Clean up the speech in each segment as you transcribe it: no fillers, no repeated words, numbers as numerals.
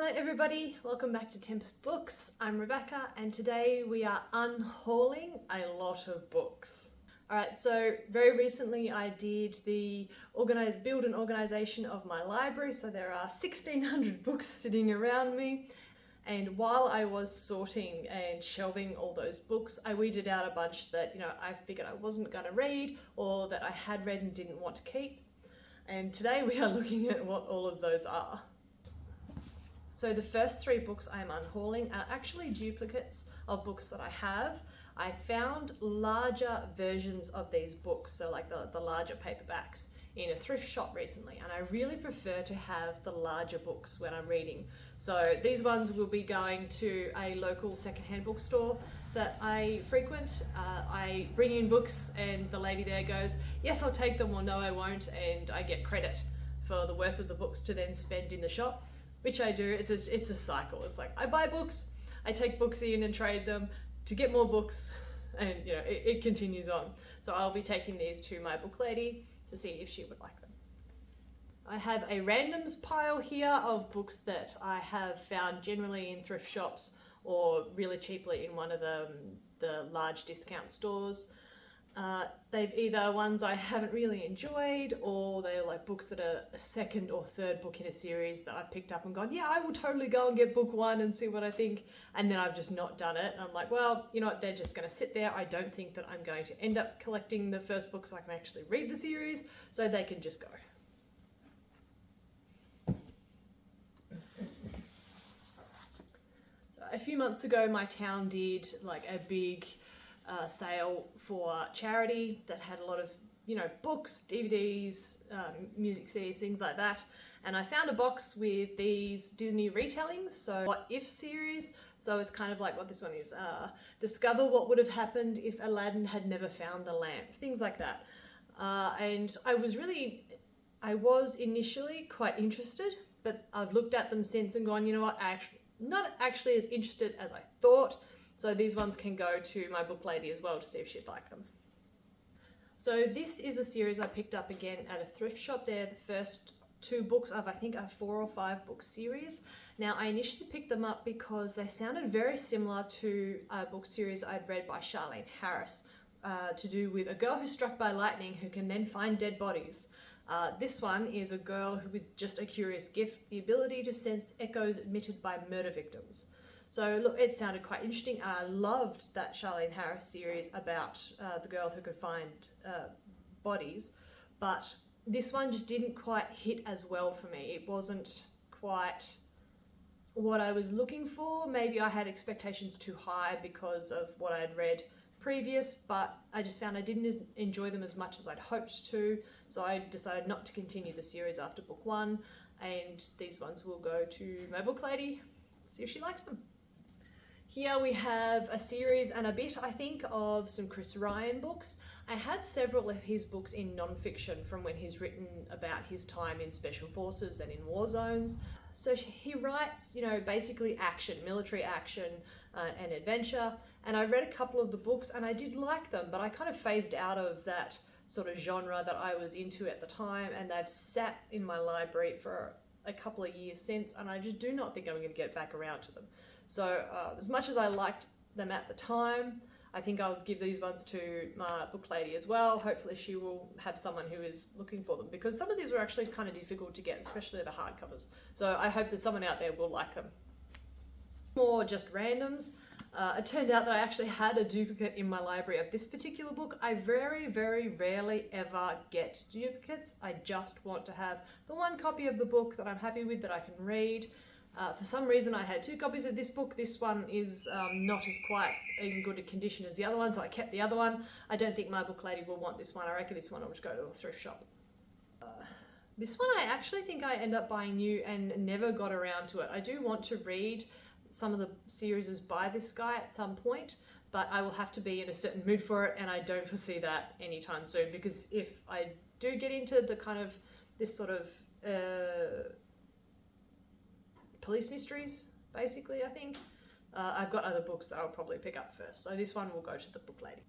Hello everybody, welcome back to Tempest Books. I'm Rebecca and today we are unhauling a lot of books. Alright, so very recently I did the build an organisation of my library, so there are 1,600 books sitting around me. And while I was sorting and shelving all those books, I weeded out a bunch that, I figured I wasn't going to read or that I had read and didn't want to keep. And today we are looking at what all of those are. So the first 3 books I'm unhauling are actually duplicates of books that I have. I found larger versions of these books, so like the larger paperbacks, in a thrift shop recently, and I really prefer to have the larger books when I'm reading. So these ones will be going to a local secondhand bookstore that I frequent. I bring in books and the lady there goes, yes, I'll take them, or no, I won't, and I get credit for the worth of the books to then spend in the shop. Which I do. It's a cycle. It's like I buy books, I take books in and trade them to get more books, and it continues on. So I'll be taking these to my book lady to see if she would like them. I have a randoms pile here of books that I have found generally in thrift shops or really cheaply in one of the large discount stores. They've either ones I haven't really enjoyed, or they're like books that are a second or third book in a series that I've picked up and gone, yeah, I will totally go and get book 1 and see what I think, and then I've just not done it. And I'm like, well, you know what, they're just going to sit there. I don't think that I'm going to end up collecting the first book so I can actually read the series, so they can just go. A few months ago, my town did like a big sale for charity that had a lot of books, DVDs, music CDs, things like that, and I found a box with these Disney retellings, so What If series. So it's kind of like what this one is, discover what would have happened if Aladdin had never found the lamp, things like that. And I was initially quite interested, but I've looked at them since and gone, you know what, not actually as interested as I thought. So these ones can go to my book lady as well to see if she'd like them. So this is a series I picked up again at a thrift shop. They're the first 2 books of I think a 4 or 5 book series. Now I initially picked them up because they sounded very similar to a book series I'd read by Charlene Harris to do with a girl who's struck by lightning who can then find dead bodies. This one is a girl with just a curious gift, the ability to sense echoes emitted by murder victims. So look, it sounded quite interesting. I loved that Charlene Harris series about the girl who could find bodies, but this one just didn't quite hit as well for me. It wasn't quite what I was looking for. Maybe I had expectations too high because of what I had read previous, but I just found I didn't enjoy them as much as I'd hoped to, so I decided not to continue the series after book 1, and these ones will go to my book lady, see if she likes them. Here we have a series and a bit, I think, of some Chris Ryan books. I have several of his books in non-fiction from when he's written about his time in special forces and in war zones. So he writes, basically action, military action and adventure. And I read a couple of the books and I did like them, but I kind of phased out of that sort of genre that I was into at the time, and they've sat in my library for a couple of years since, and I just do not think I'm going to get back around to them. So as much as I liked them at the time, I think I'll give these ones to my book lady as well. Hopefully she will have someone who is looking for them, because some of these were actually kind of difficult to get, especially the hardcovers. So I hope that someone out there will like them. More just randoms. It turned out that I actually had a duplicate in my library of this particular book. I very, very rarely ever get duplicates. I just want to have the one copy of the book that I'm happy with, that I can read. For some reason I had 2 copies of this book. This one is not as quite in good a condition as the other one, so I kept the other one. I don't think my book lady will want this one. I reckon this one will just go to a thrift shop. This one I actually think I end up buying new and never got around to it. I do want to read some of the series by this guy at some point, but I will have to be in a certain mood for it, and I don't foresee that anytime soon, because if I do get into the kind of this sort of police mysteries, basically, I think, I've got other books that I'll probably pick up first. So this one will go to the book lady.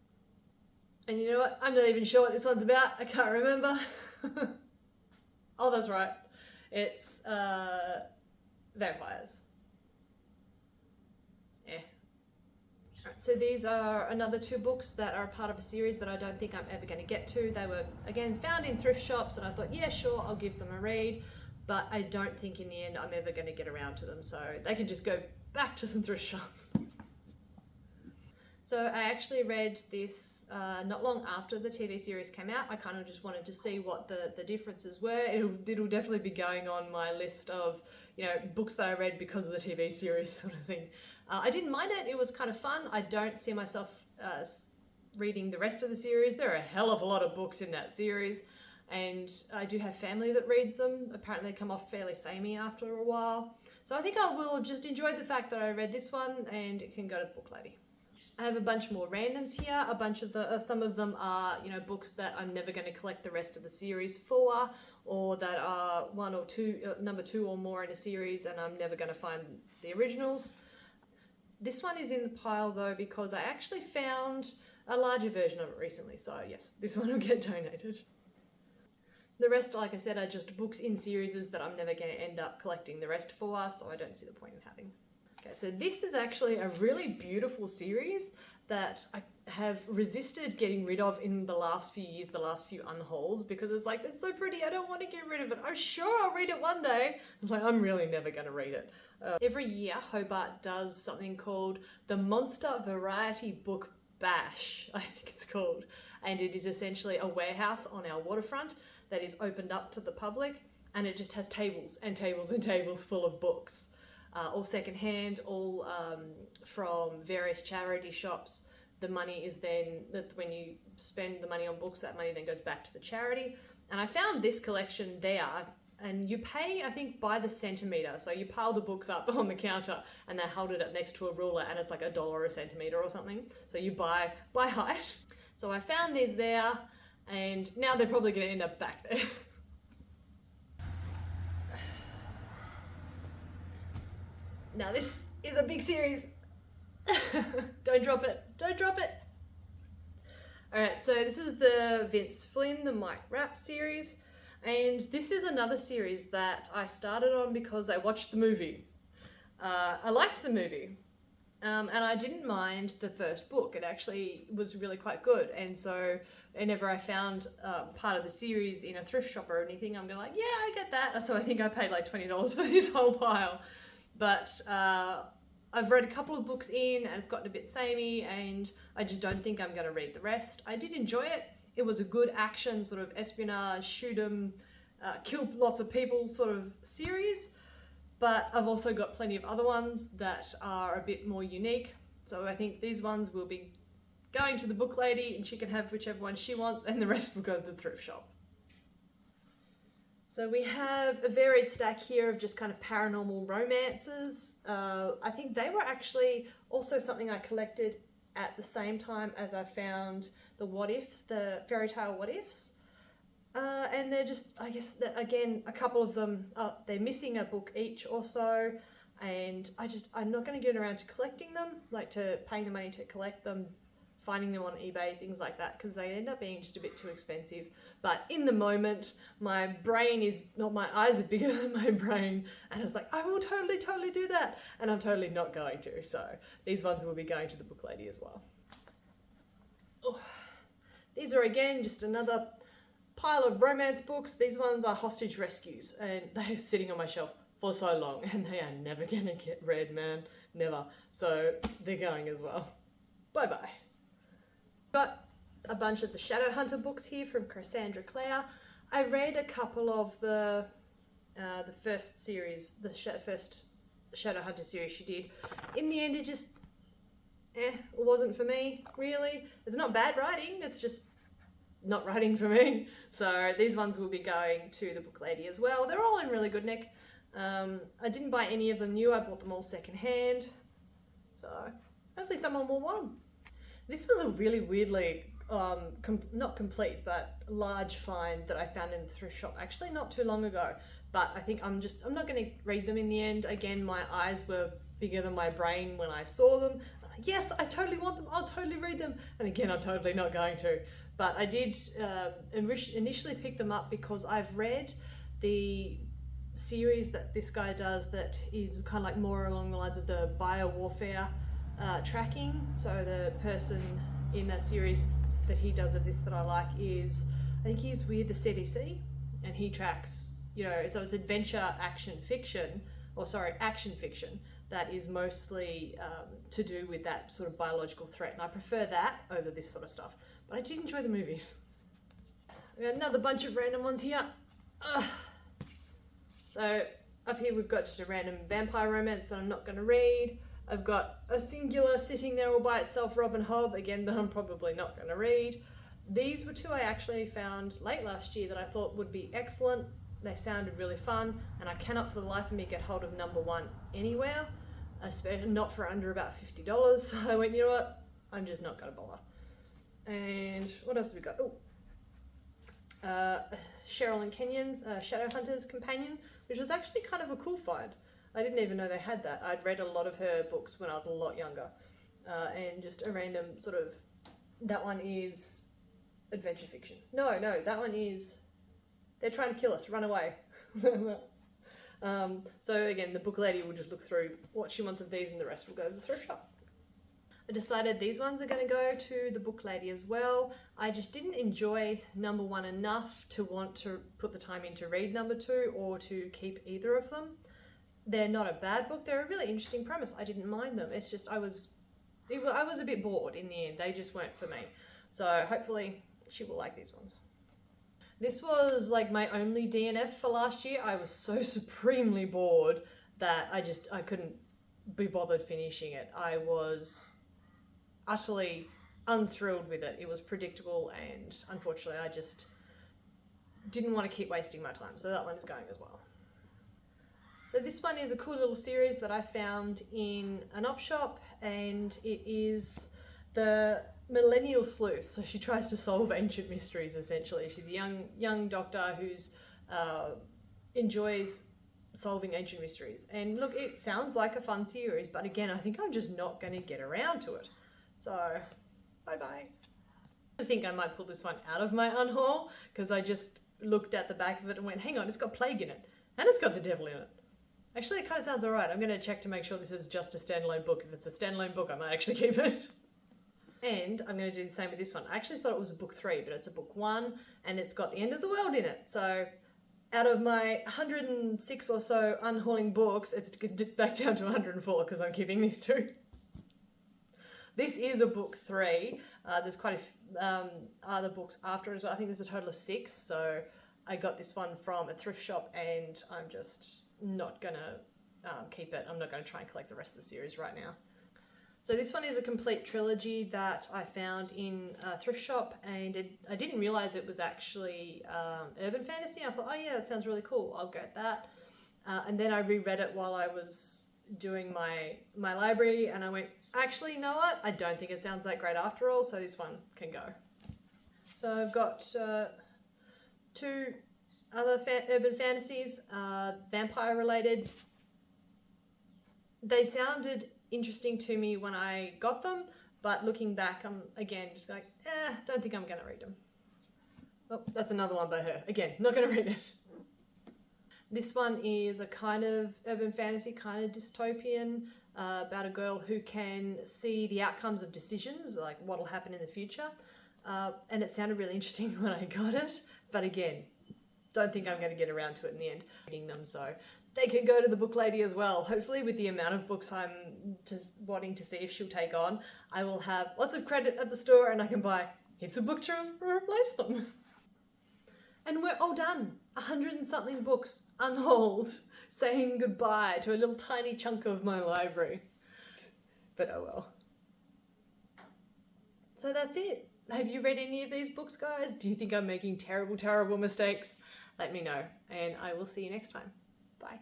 And you know what? I'm not even sure what this one's about. I can't remember. Oh, that's right. It's vampires. So these are another 2 books that are part of a series that I don't think I'm ever going to get to. They were, again, found in thrift shops, and I thought, yeah, sure, I'll give them a read, but I don't think in the end I'm ever going to get around to them, so they can just go back to some thrift shops. So I actually read this not long after the TV series came out. I kind of just wanted to see what the differences were. It'll definitely be going on my list of, books that I read because of the TV series sort of thing. I didn't mind it. It was kind of fun. I don't see myself reading the rest of the series. There are a hell of a lot of books in that series, and I do have family that reads them. Apparently they come off fairly samey after a while. So I think I will just enjoy the fact that I read this one, and it can go to the book lady. I have a bunch more randoms here. A bunch of some of them are, books that I'm never going to collect the rest of the series for, or that are 1 or 2, number 2 or more in a series, and I'm never going to find the originals. This one is in the pile though because I actually found a larger version of it recently. So yes, this one will get donated. The rest, like I said, are just books in series that I'm never going to end up collecting the rest for, so I don't see the point in having. Okay, so this is actually a really beautiful series that I have resisted getting rid of in the last few years, the last few unhauls, because it's like, it's so pretty, I don't want to get rid of it. I'm sure I'll read it one day. It's like, I'm really never going to read it. Every year, Hobart does something called the Monster Variety Book Bash, I think it's called. And it is essentially a warehouse on our waterfront that is opened up to the public, and it just has tables and tables and tables full of books. All secondhand, all from various charity shops. The money is then, when you spend the money on books, that money then goes back to the charity. And I found this collection there, and you pay, I think, by the centimetre. So you pile the books up on the counter and they hold it up next to a ruler, and it's like $1 a centimetre or something. So you buy height. So I found these there, and now they're probably going to end up back there. Now this is a big series. Don't drop it. Don't drop it. Alright, so this is the Vince Flynn, the Mike Rapp series. And this is another series that I started on because I watched the movie. I liked the movie. And I didn't mind the first book. It actually was really quite good. And so whenever I found part of the series in a thrift shop or anything, I'm like, yeah, I get that. So I think I paid like $20 for this whole pile. But I've read a couple of books in, and it's gotten a bit samey, and I just don't think I'm going to read the rest. I did enjoy it. It was a good action, sort of espionage, shoot 'em, kill lots of people sort of series. But I've also got plenty of other ones that are a bit more unique. So I think these ones will be going to the book lady, and she can have whichever one she wants, and the rest will go to the thrift shop. So we have a varied stack here of just kind of paranormal romances. I think they were actually also something I collected at the same time as I found the fairy tale what ifs. And they're just, I guess, again, a couple of them, they're missing a book each or so. And I'm not going to get around to collecting them, like to paying the money to collect them, finding them on eBay, things like that, because they end up being just a bit too expensive. But in the moment, my eyes are bigger than my brain, and I was like, I will totally do that, and I'm totally not going to. So these ones will be going to the book lady as well. Oh, these are again just another pile of romance books. These ones are hostage rescues, and they're sitting on my shelf for so long, and they are never gonna get read, man, never. So they're going as well. Bye bye. Got a bunch of the Shadowhunter books here from Cassandra Clare. I read a couple of the first series, the first Shadowhunter series she did. In the end, it just, it wasn't for me, really. It's not bad writing, it's just not writing for me. So these ones will be going to the book lady as well. They're all in really good nick. I didn't buy any of them new, I bought them all secondhand. So hopefully someone will want them. This was a really weirdly, not complete, but large find that I found in the thrift shop actually not too long ago. But I think I'm not going to read them in the end. Again, my eyes were bigger than my brain when I saw them. I'm like, yes, I totally want them. I'll totally read them. And again, I'm totally not going to. But I did initially pick them up because I've read the series that this guy does that is kind of like more along the lines of the biowarfare tracking. So the person in that series that he does of this that I like is, I think he's with the CDC, and he tracks, so it's adventure action fiction that is mostly to do with that sort of biological threat. And I prefer that over this sort of stuff. But I did enjoy the movies. We got another bunch of random ones here. So up here we've got just a random vampire romance that I'm not going to read. I've got a singular sitting there all by itself, Robin Hobb, again, that I'm probably not going to read. These were two I actually found late last year that I thought would be excellent. They sounded really fun, and I cannot for the life of me get hold of number one anywhere, especially not for under about $50. So I went, you know what, I'm just not going to bother. And what else have we got? Cheryl and Kenyon, Shadowhunter's Companion, which was actually kind of a cool find. I didn't even know they had that. I'd read a lot of her books when I was a lot younger. And just a random sort of, that one is adventure fiction. No, that one is, they're trying to kill us, run away. So again, the book lady will just look through what she wants of these, and the rest will go to the thrift shop. I decided these ones are going to go to the book lady as well. I just didn't enjoy number one enough to want to put the time in to read number two or to keep either of them. They're not a bad book. They're a really interesting premise. I didn't mind them. It's just I was a bit bored in the end. They just weren't for me. So hopefully she will like these ones. This was like my only DNF for last year. I was so supremely bored that I couldn't be bothered finishing it. I was utterly unthrilled with it. It was predictable, and unfortunately I just didn't want to keep wasting my time. So that one is going as well. So this one is a cool little series that I found in an op shop, and it is the Millennial Sleuth. So she tries to solve ancient mysteries, essentially. She's a young doctor who's enjoys solving ancient mysteries. And look, it sounds like a fun series, but again, I think I'm just not going to get around to it. So, bye-bye. I think I might pull this one out of my unhaul, because I just looked at the back of it and went, hang on, it's got plague in it, and it's got the devil in it. Actually, it kind of sounds alright. I'm going to check to make sure this is just a standalone book. If it's a standalone book, I might actually keep it. And I'm going to do the same with this one. I actually thought it was a book 3, but it's a book 1, and it's got the end of the world in it. So out of my 106 or so unhauling books, it's back down to 104 because I'm keeping these two. This is a book 3. There's quite a other books after as well. I think there's a total of 6. So I got this one from a thrift shop, and I'm just not going to keep it. I'm not going to try and collect the rest of the series right now. So this one is a complete trilogy that I found in a thrift shop, and I didn't realise it was actually urban fantasy. I thought, oh yeah, that sounds really cool. I'll get that. And then I reread it while I was doing my library, and I went, actually, you know what? I don't think it sounds that great after all, so this one can go. So I've got 2 other urban fantasies, vampire related. They sounded interesting to me when I got them, but looking back, I'm again just like, don't think I'm going to read them. Oh, that's another one by her. Again, not going to read it. This one is a kind of urban fantasy, kind of dystopian, about a girl who can see the outcomes of decisions, like what will happen in the future. And it sounded really interesting when I got it, but again, don't think I'm going to get around to it in the end. Reading them, so they can go to the book lady as well. Hopefully with the amount of books I'm just wanting to see if she'll take on, I will have lots of credit at the store and I can buy heaps of books to replace them. And we're all done. 100 and something books unhauled, saying goodbye to a little tiny chunk of my library. But oh well. So that's it. Have you read any of these books, guys? Do you think I'm making terrible, terrible mistakes? Let me know, and I will see you next time. Bye.